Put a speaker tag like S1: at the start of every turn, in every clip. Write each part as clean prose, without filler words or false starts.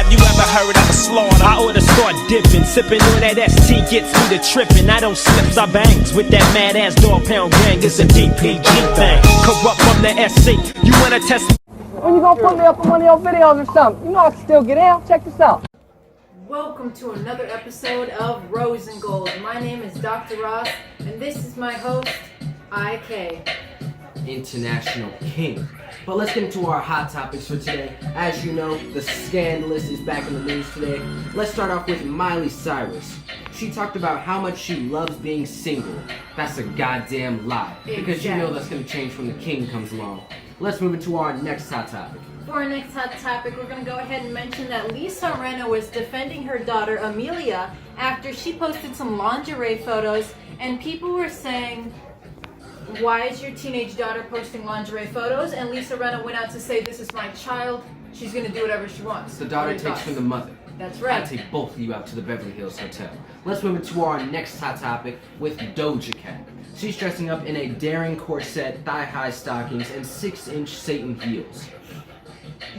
S1: you ever heard of a slaughter?
S2: I oughta start dipping, sipping on that ST gets me to tripping. I don't slips, I bangs with that mad ass dog pound gang. It's a DPG thing. Corrupt from the SC. You wanna test me?
S3: When you gonna put me up in one of your videos or something? You know I can still get out. Check this out.
S4: Welcome to another episode of Rose and Gold. My name is Dr. Ross, and this is my host, IK.
S5: International King. But let's get into our hot topics for today. As you know, the scandalous is back in the news today. Let's start off with Miley Cyrus. She talked about how much she loves being single. That's a goddamn lie. Because you know that's going to change when the king comes along. Let's move into our next hot topic.
S4: For our next hot topic, we're going to go ahead and mention that Lisa Rinna was defending her daughter Amelia after she posted some lingerie photos, and people were saying, why is your teenage daughter posting lingerie photos? And Lisa Rinna went out to say, this is my child, she's going to do whatever she wants.
S5: The daughter takes from the mother.
S4: That's right.
S5: I'd take both of you out to the Beverly Hills Hotel. Let's move into our next hot topic with Doja Cat. She's dressing up in a daring corset, thigh-high stockings, and 6-inch Satan heels.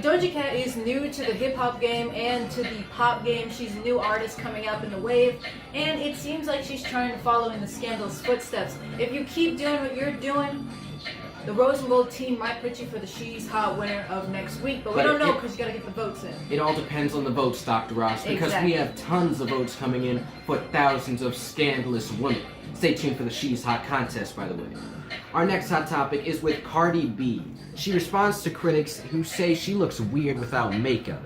S4: Doja Cat is new to the hip-hop game and to the pop game. She's a new artist coming up in the wave, and it seems like she's trying to follow in the Scandal's footsteps. If you keep doing what you're doing, the Rose and Gold team might put you for the She's Hot winner of next week, but we don't know because you gotta get the votes in.
S5: It all depends on the votes, Dr. Ross, because we have tons of votes coming in for thousands of scandalous women. Stay tuned for the She's Hot contest, by the way. Our next hot topic is with Cardi B. She responds to critics who say she looks weird without makeup.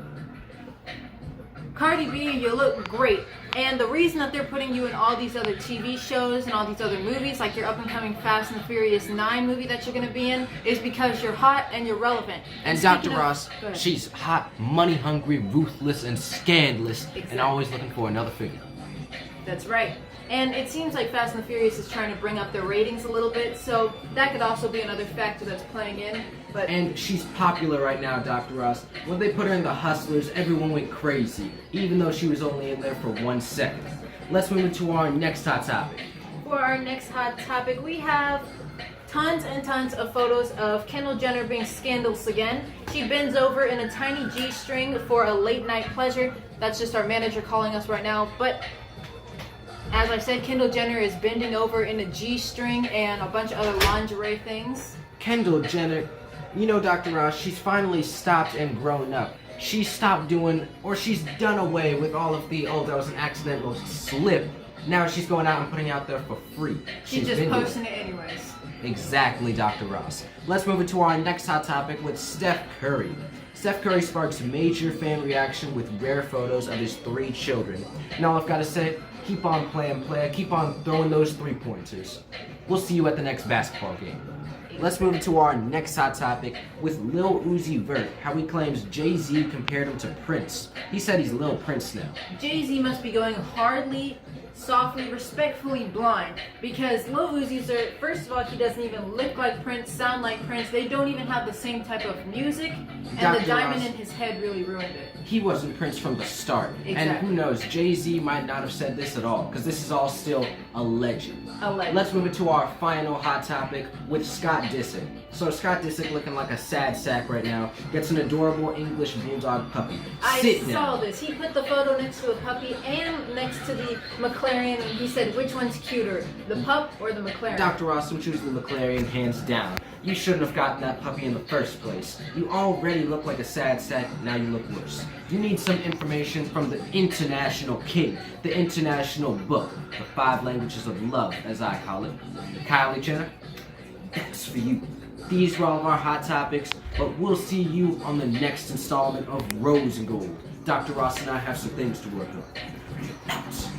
S4: Cardi B, you look great. And the reason that they're putting you in all these other TV shows and all these other movies, like your up-and-coming Fast and the Furious 9 movie that you're going to be in, is because you're hot and you're relevant.
S5: And Dr. Ross, she's hot, money-hungry, ruthless, and scandalous, and always looking for another figure.
S4: That's right. And it seems like Fast and the Furious is trying to bring up their ratings a little bit, so that could also be another factor that's playing in.
S5: And she's popular right now, Dr. Ross. When they put her in The Hustlers, everyone went crazy, even though she was only in there for 1 second. Let's move into our next hot topic.
S4: For our next hot topic, we have tons and tons of photos of Kendall Jenner being scandalous again. She bends over in a tiny G-string for a late-night pleasure. That's just our manager calling us right now, but as I said, Kendall Jenner is bending over in a G-string and a bunch of other lingerie things.
S5: Kendall Jenner, you know, Dr. Ross, she's finally stopped and grown up. She's stopped doing, or she's done away with all of the, oh, that was an accidental slip. Now she's going out and putting it out there for free.
S4: She's just posting it anyways.
S5: Exactly, Dr. Ross. Let's move into our next hot topic with Steph Curry. Steph Curry sparks major fan reaction with rare photos of his 3 children. And all I've got to say, keep on playing, player. Keep on throwing those 3-pointers. We'll see you at the next basketball game. Let's move into our next hot topic with Lil Uzi Vert, how he claims Jay-Z compared him to Prince. He said he's Lil Prince now.
S4: Jay-Z must be going hardly, softly, respectfully blind, because Lil Uzi's are, first of all, he doesn't even look like Prince, sound like Prince. They don't even have the same type of music, and
S5: Dr.
S4: the diamond
S5: Ross,
S4: in his head really ruined it.
S5: He wasn't Prince from the start.
S4: Exactly.
S5: And who knows, Jay-Z might not have said this at all, because this is all still alleged. Let's move into our final hot topic with Scott Disick. So Scott Disick, looking like a sad sack right now, gets an adorable English bulldog puppy.
S4: I saw this. He put the photo next to a puppy and next to the McLaren, and he said, which one's cuter, the pup or the McLaren?
S5: Dr. Ross, I'm choosing the McLaren hands down. You shouldn't have gotten that puppy in the first place. You already look like a sad sack, now you look worse. You need some information from the International King, the International Book, the 5 languages of love, as I call it. Kylie Jenner, that's for you. These were all of our hot topics, but we'll see you on the next installment of Rose and Gold. Dr. Ross and I have some things to work on. Out.